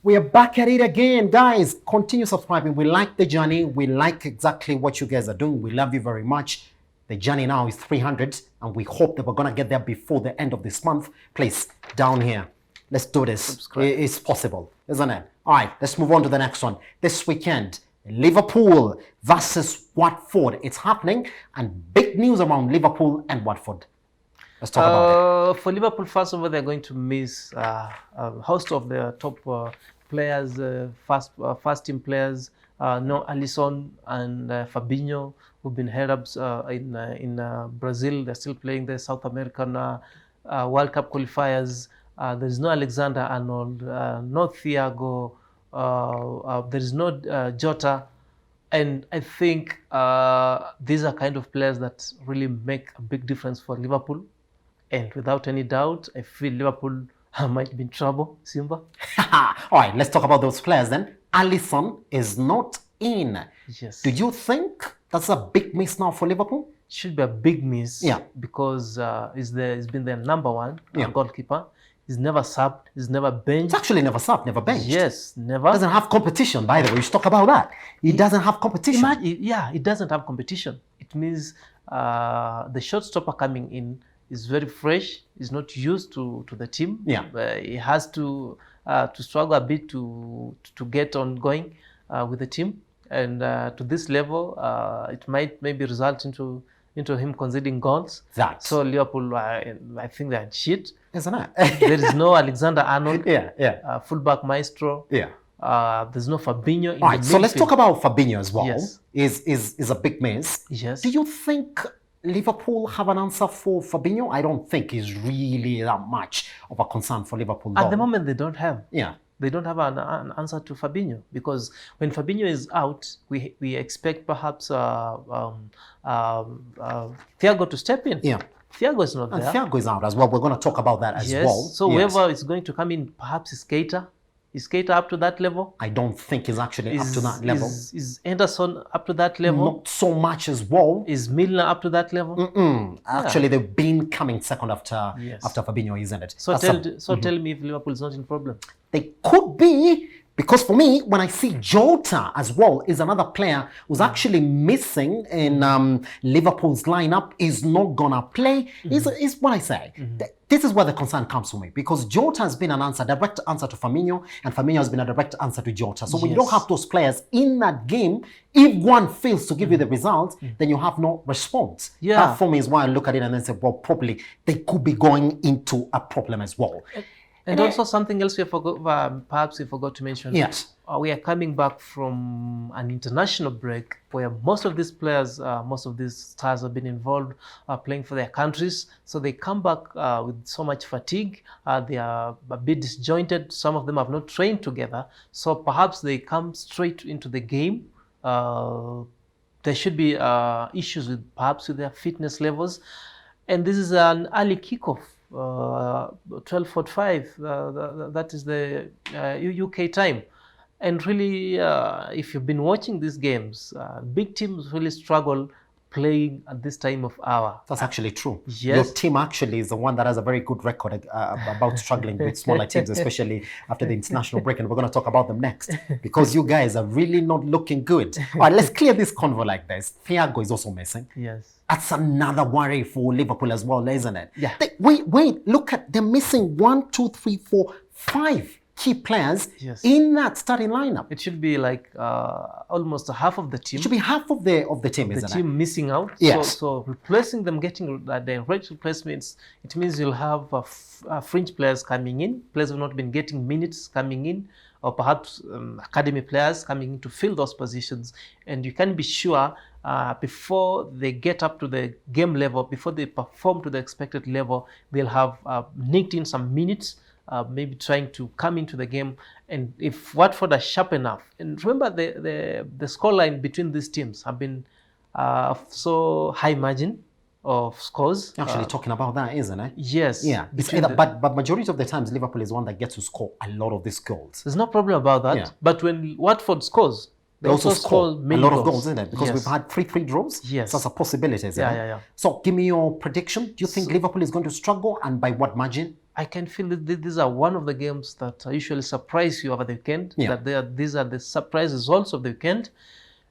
We are back at it again, guys. Continue subscribing. We like the journey. We like exactly what you guys are doing. We love you very much. The journey now is 300, and we hope that we're going to get there before the end of this month. Please, down here, let's do this. Subscribe. It's possible, isn't it? All right, let's move on to the next one. This weekend, Liverpool versus Watford. It's happening, and big news around Liverpool and Watford. Let's talk about it. For Liverpool, first of all, they're going to miss a host of their top players, first team players. No Alisson and Fabinho, who've been held up in Brazil. They're still playing the South American World Cup qualifiers. There's no Alexander-Arnold, no Thiago, there's no Jota. And I think these are kind of players that really make a big difference for Liverpool. And without any doubt, I feel Liverpool might be in trouble. Simba? All right, let's talk about those players then. Alisson is not in. Yes. Do you think that's a big miss now for Liverpool? Should be a big miss. Yeah. Because he's been their number one Yeah. goalkeeper. He's never subbed. He's never benched. It's actually never subbed, never benched. Yes, never. Doesn't have competition, by the way. We should talk about that. He doesn't have competition. It doesn't have competition. It means the short stopper coming in is very fresh. He's not used to the team. Yeah. He has to struggle a bit to get on going with the team. And to this level, it might maybe result into him conceding goals. So Liverpool, I think they're shit. Isn't it? There is no Alexander-Arnold. Yeah. Fullback maestro. Yeah. There's no Fabinho in All right, the so let's midfield. talk about Fabinho as well. Yes. Is a big miss. Yes. Do you think Liverpool have an answer for Fabinho? I don't think he's really that much of a concern for Liverpool. At though. the moment, they don't have. Yeah. They don't have an answer to Fabinho, because when Fabinho is out, we expect perhaps Thiago to step in. Yeah. Thiago is not And there. Thiago is out as well. We're going to talk about that as Yes. well. So Yes. whoever is going to come in, perhaps is Keita. Is Keita up to that level? I don't think he's actually up to that level. Is Henderson up to that level? Not so much as well. Is Milner up to that level? Actually, they've been coming second after Yes. Fabinho, isn't it? So tell me if Liverpool is not in problem. They could be, because for me, when I see Jota as well, is another player who's actually missing in Liverpool's lineup, is not gonna play. Is what I say. This is where the concern comes for me, because Jota has been a direct answer to Firmino, and Firmino has been a direct answer to Jota. So when you don't have those players in that game, if one fails to give you the result, then you have no response. Yeah. That for me is why I look at it and then say, well, probably they could be going into a problem as well. And also something else perhaps we forgot to mention. Yes. We are coming back from an international break where most of these players, most of these stars have been involved playing for their countries. So they come back with so much fatigue. They are a bit disjointed. Some of them have not trained together. So perhaps they come straight into the game. There should be issues with their fitness levels. And this is an early kickoff. 12:45, that is the UK time. And really, if you've been watching these games, big teams really struggle playing at this time of hour. That's actually true. Yes. Your team actually is the one that has a very good record about struggling with smaller teams, especially after the international break. And we're going to talk about them next, because you guys are really not looking good. All right, let's clear this convo like this. Thiago is also missing. Yes. That's another worry for Liverpool as well, isn't it? Yeah. Wait, look at them missing 1, 2, 3, 4, 5 key players in that starting lineup. It should be like almost half of the team. It should be half of the team, isn't it? The team missing out. Yes. So replacing them, getting direct replacements, it means you'll have fringe players coming in, players who have not been getting minutes coming in, or perhaps academy players coming in to fill those positions. And you can be sure before they get up to the game level, before they perform to the expected level, they'll have nicked in some minutes, maybe trying to come into the game. And if Watford are sharp enough, and remember the scoreline between these teams have been so high margin of scores. Actually talking about that, isn't it? Yes. Yeah. But majority of the times, Liverpool is one that gets to score a lot of these goals. There's no problem about that. Yeah. But when Watford scores, they also score a many lot of goals, isn't it? Because we've had 3 draws. Yes. So that's a possibility, isn't it? Yeah. So give me your prediction. Do you think Liverpool is going to struggle, and by what margin? I can feel that these are one of the games that usually surprise you over the weekend. Yeah. That these are the surprise results of the weekend,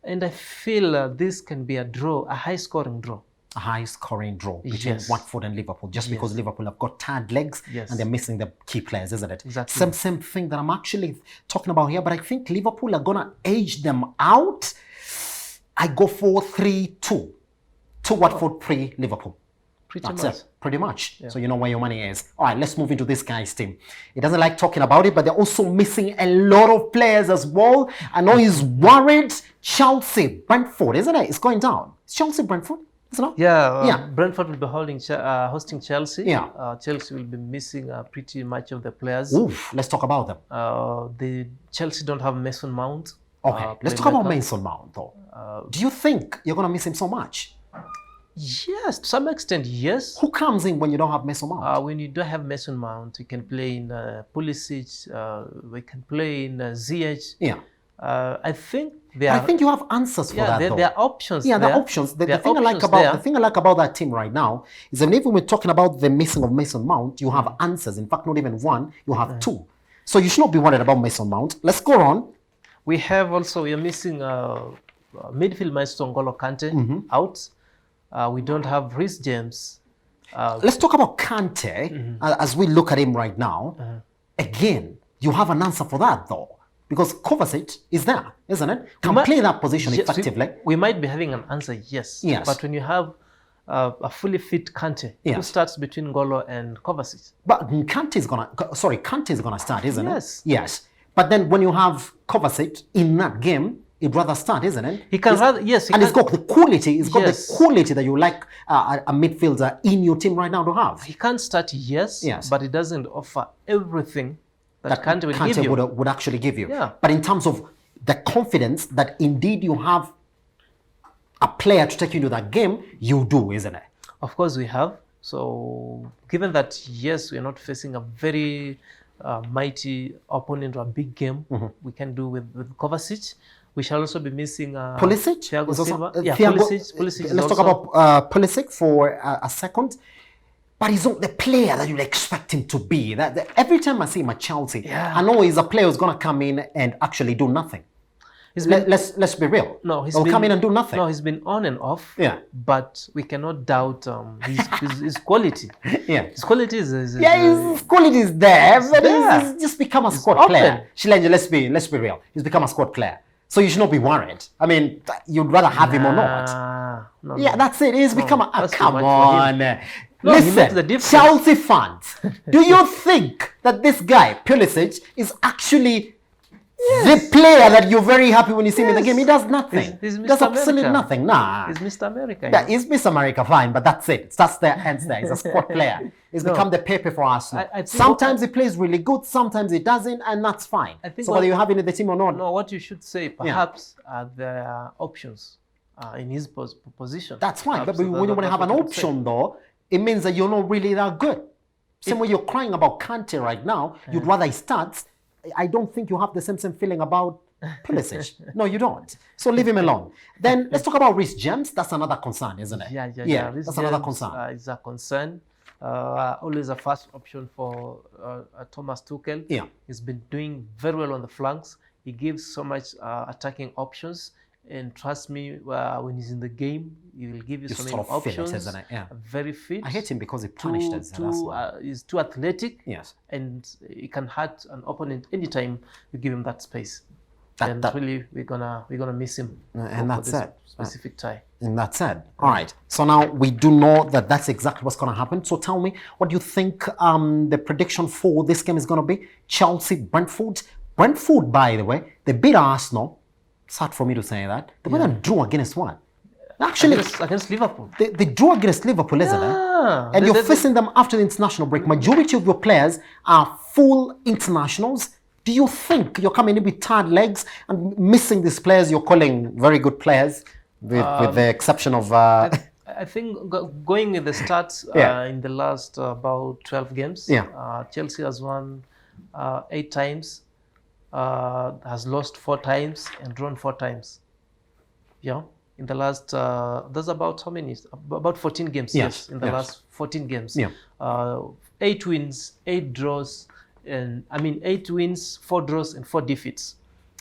and I feel this can be a draw, a high-scoring draw. A high-scoring draw between Yes. Watford and Liverpool, just because Yes. Liverpool have got tired legs Yes. and they're missing the key players, isn't it? Exactly. Same thing that I'm actually talking about here, but I think Liverpool are gonna age them out. I go for 3-2 to Watford, 3 Liverpool. Pretty That's much. it, pretty much. So you know where your money is. All right, let's move into this guy's team. He doesn't like talking about it, but they're also missing a lot of players as well. I know he's worried. Chelsea, Brentford, isn't it? It's going down. It's Chelsea, Brentford, isn't it? Yeah, Brentford will be hosting Chelsea. Yeah. Chelsea will be missing pretty much of the players. Oof, let's talk about them. The Chelsea don't have Mason Mount. Okay, let's talk about playmaker. Mason Mount, though. Do you think you're going to miss him so much? Yes, to some extent, yes. Who comes in when you don't have Mason Mount? When you don't have Mason Mount, you can play in Pulisic. We can play in ZH. Yeah. I think I think you have answers for that, though. there are options. Yeah, there there are options. The There are thing I like options about there. the thing I like about that team right now is that even when we're talking about the missing of Mason Mount, you have answers. In fact, not even one, you have two. So you should not be worried about Mason Mount. Let's go on. We are missing midfield maestro N'Golo Kante out. We don't have Reece James. Let's talk about Kante as we look at him right now. Again, you have an answer for that, though. Because Kovacic is there, isn't it? Can play that position Yes, effectively. we might be having an answer, yes. Yes. But when you have a fully fit Kante, who Yes. starts between N'Golo and Kovacic. But Kante is gonna start, isn't Yes. it? Yes. But then when you have Kovacic in that game, he'd rather start, isn't it? He can rather, yes. And he's got the quality. He's got Yes. the quality that you like a midfielder in your team right now to have. He can't start, yes. But he doesn't offer everything that Kante will give you. would actually give you. Yeah. But in terms of the confidence that indeed you have a player to take you into that game, you do, isn't it? Of course we have. So given that, yes, we're not facing a very mighty opponent or a big game, we can do with Kovacic. We shall also be missing Pulisic? Thiago Is also- Silva. Let's Pulisic is talk also, about Pulisic for a second. But he's not the player that you'd expect him to be. Every time I see him at Chelsea, I know he's a player who's going to come in and actually do nothing. Let's be real. No, he'll come in and do nothing. No, he's been on and off. Yeah. But we cannot doubt his quality. Yeah. His quality is His quality is there, but there. he's just become a squad open. player. Shilanja, let's be real. He's become a squad player. So you should not be worried. I mean, you'd rather have him or not. No, Yeah, that's it. He's become a... that's too come much for him. on. No, he makes the Listen, difference. Chelsea fans, do you think that this guy, Pulisic, is actually the player that you're very happy when you see him in the game? He does nothing. He's He does Mr. absolutely America. nothing. Nah. He's Mr. America. Yeah, he's Miss America, fine, but that's it. That's the ends there. He's a squad player. He's become the Pepe for Arsenal. I think Sometimes he plays really good, sometimes he doesn't, and that's fine. I think So whether you have him in the team or not, No, what you should say, perhaps there are options in his position. that's fine. But Perhaps when you want to have an what you could say. option, though, it means that you're not really that good. Same way you're crying about Kante right now, you'd rather he starts. I don't think you have the same feeling about Pulisic. No, you don't. So leave him alone. Then let's talk about Reece James. That's another concern, isn't it? Yeah. Reece That's another James, concern. Is a concern. Always a first option for Thomas Tuchel. Yeah. He's been doing very well on the flanks. He gives so much attacking options. And trust me, when he's in the game, he will give you so many sort of feel it, options. isn't it? Yeah. Very fit. I hate him because he punished us. That's why. He's too athletic. Yes. And he can hurt an opponent anytime you give him that space. And that- really, we're gonna miss him. And that's this it. Specific tie. And that's it. All right. So now we do know that that's exactly what's going to happen. So tell me, what do you think the prediction for this game is going to be? Chelsea, Brentford. Brentford, by the way, they beat Arsenal. It's hard for me to say that. They went and drew against what? Actually, Against Liverpool. they drew against Liverpool, isn't it? And you're facing them after the international break. Majority of your players are full internationals. Do you think you're coming in with tired legs and missing these players you're calling very good players, with the exception of... I think going with the stats in the last about 12 games, Chelsea has won 8 times, has lost 4 times, and drawn 4 times. Yeah. in the last, there's about how many? About 14 games. Yes, In the yes. last 14 games. Yeah. 8 wins, 8 draws, and 8 wins, 4 draws, and 4 defeats.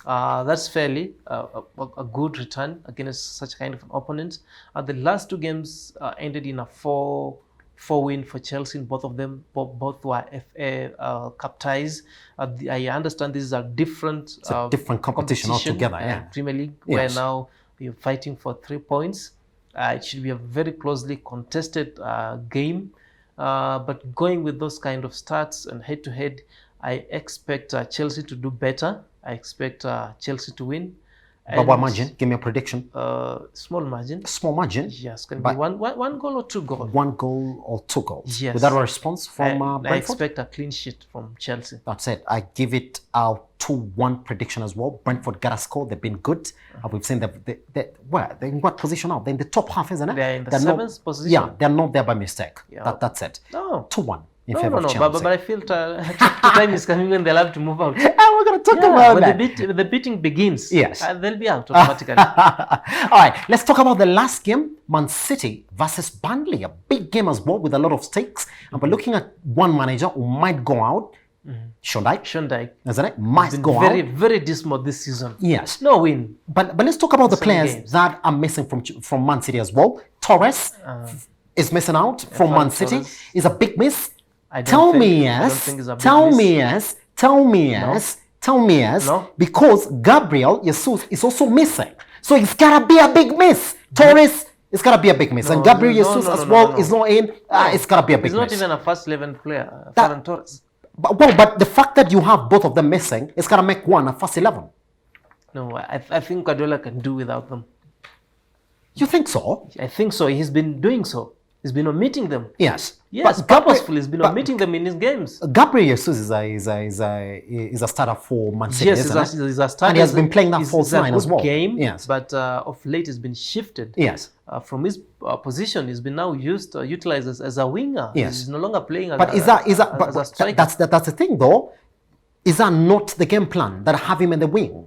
That's fairly a good return against such kind of an opponent. The last 2 games ended in a 4-win for Chelsea. Both of them, both were FA Cup ties. I understand these are different. It's a different competition altogether. Yeah. Premier League, Yes. where now you're fighting for 3 points. It should be a very closely contested game. But going with those kind of stats and head-to-head, I expect Chelsea to do better. I expect Chelsea to win. But what margin? Give me a prediction. Small margin. Small margin? Yes, can be one goal or 2 goals. 1 goal or 2 goals. Yes. Without a response from I Brentford? expect a clean sheet from Chelsea. That's it. I give it a 2-1 prediction as well. Brentford got a score. They've been good. We've seen they're in what position now? They're in the top half, isn't it? They're in the They're 7th position. Yeah, they're not there by mistake. Yeah. That's it. No. 2-1 in No, favor no, of no. Chelsea. But I feel time is coming when they'll have to move out. We're going to talk about when that. the beating begins, Yes. they'll be out automatically. All right, let's talk about the last game, Man City versus Burnley. A big game as well with a lot of stakes. And we're looking at one manager who might go out. Sean Dyche, isn't it? Might go very, out. very dismal this season. Yes. No win. But let's talk about the 7 players games. that are missing from Man City as well. Torres is missing out from Man City. Torres. Is a big miss. I don't Tell think- me I don't yes. think it's a big Tell miss. me yes. Tell me yes. Tell me yes. No. Because Gabriel Jesus is also missing. So it's gotta be a big miss. Torres, it's gotta be a big miss. No, and Gabriel no, Jesus no, as no, well no. is not in. It's gotta be a big He's not miss. even a first 11 player, That- Ferran Torres. But the fact that you have both of them missing, it's gotta make one a first 11. No, I think Guardiola can do without them. You think so? I think so. He's been doing so. He's been omitting them. Yes. Yes, But Gabriel- purposefully. He's been omitting them in his games. Gabriel Jesus is a starter for Man City, Yes, isn't it? he's a starter. And he has been playing that He's false a line as good well. game, Yes. but of late he's been shifted. Yes. From his position, he's been now utilized as a winger. Yes. He's no longer playing as, But is that as a but striker. that's the thing though? Is that not the game plan that have him in the wing?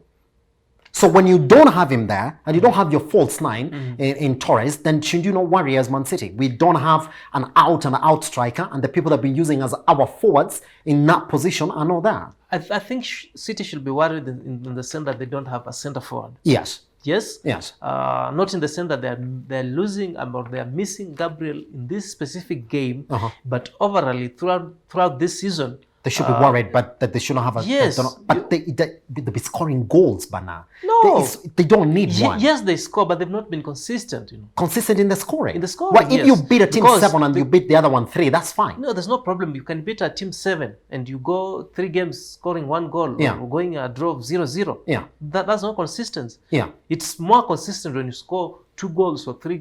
So when you don't have him there and you don't have your false nine in Torres, then should you not worry as Man City? We don't have an out striker, and the people that have been using as our forwards in that position are not there. I think City should be worried in the sense that they don't have a centre forward. Yes. Yes. Yes. Not in the sense that they're losing or they're missing Gabriel in this specific game, but overall throughout this season. They should be worried, but that they shouldn't have a. Yes, they'll be scoring goals by now. No. They don't need one. Yes, they score, but they've not been consistent. Consistent in the scoring. In the scoring, Well, if yes. you beat a team Because 7 and you beat the other one 3, that's fine. No, there's no problem. You can beat a team 7 and you go 3 games scoring 1 goal or going a draw of 0-0. Yeah. That's not consistent. Yeah. It's more consistent when you score 2 goals or 3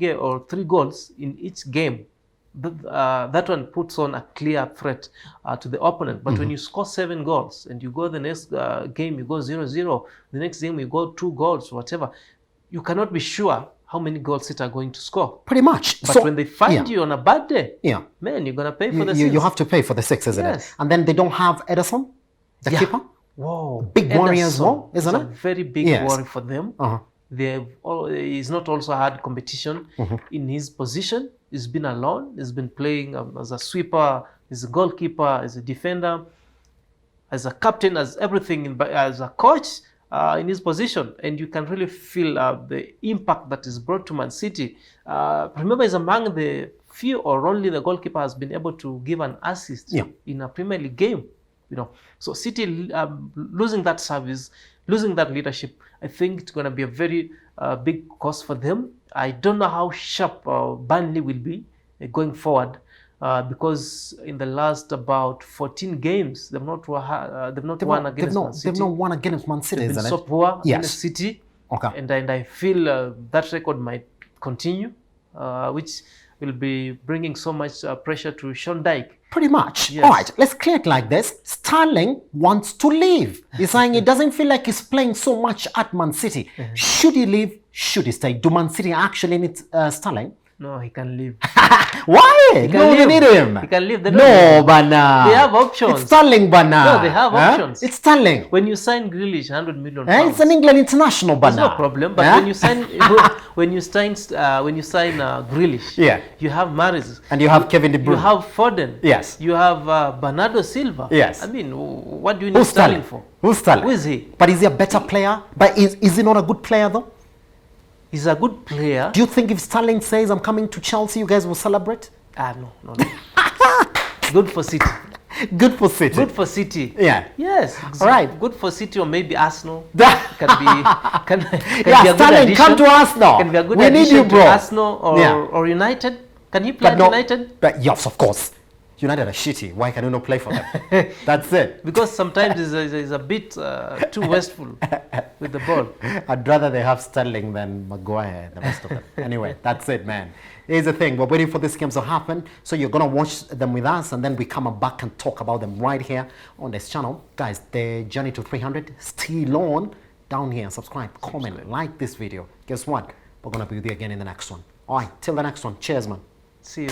goals in each game. That one puts on a clear threat to the opponent. But when you score 7 goals and you go the next game, you go 0-0, the next game you go 2 goals, whatever, you cannot be sure how many goals City are going to score. Pretty much. But when they find you on a bad day, yeah, man, you're going to pay for the you have to pay for the 6, isn't Yes. it? And then they don't have Ederson, the keeper. Whoa. Big worry as well, isn't It's it? a very big Yes. worry for them. He's not also had competition in his position. He's been alone. He's been playing as a sweeper, as a goalkeeper, as a defender, as a captain, as everything, as a coach in his position. And you can really feel the impact that is brought to Man City. Remember, he's among the few or only the goalkeeper has been able to give an assist in a Premier League game. So City losing that service, losing that leadership, I think it's going to be a very big cost for them. I don't know how sharp Burnley will be going forward because in the last about 14 games, they've not won against Man City. They've not won against Man City, They've been isn't so it? poor Yes. against City. Okay. And I feel that record might continue, which will be bringing so much pressure to Sean Dyche. Pretty much. Yes. All right, let's clear it like this. Sterling wants to leave. He's saying it doesn't feel like he's playing so much at Man City. Should he leave? Should he stay? Do Man City actually need Sterling? No, he can leave. Why? He can No, they leave. need him. He can leave. They don't No, need him. Bana. They have options. It's Sterling, Bana. No, they have options. It's Sterling. When you sign Grealish, 100 million Eh? pounds, It's an England international, Bana. there's no problem. But Eh? when you sign, Grealish, Yeah. you have Mahrez, And you have Kevin De Bruyne. you have Foden, Yes. you have Bernardo Silva. Yes. I mean, what do you need Who's Sterling Sterling? for? Who's Sterling? Who is he? But is he a better player? But is he not a good player though? He's a good player. Do you think if Sterling says I'm coming to Chelsea, you guys will celebrate? No. Good for City. Good for City. Good for City. Yeah. Yes. All right. Good for City or maybe Arsenal. Yeah, Can be a good Sterling, addition. come to us now. Can be a good We need addition you, bro. to Arsenal or, Yeah. or United. Can he play at United? But yes, of course. United are shitty. Why can you not play for them? That's it. Because sometimes he's a bit too wasteful with the ball. I'd rather they have Sterling than Maguire and the rest of them. Anyway, that's it, man. Here's the thing. We're waiting for these games to happen. So you're going to watch them with us, and then we come back and talk about them right here on this channel. Guys, the journey to 300 still on. Down here, subscribe, comment, like this video. Guess what? We're going to be with you again in the next one. All right, till the next one. Cheers, man. See you.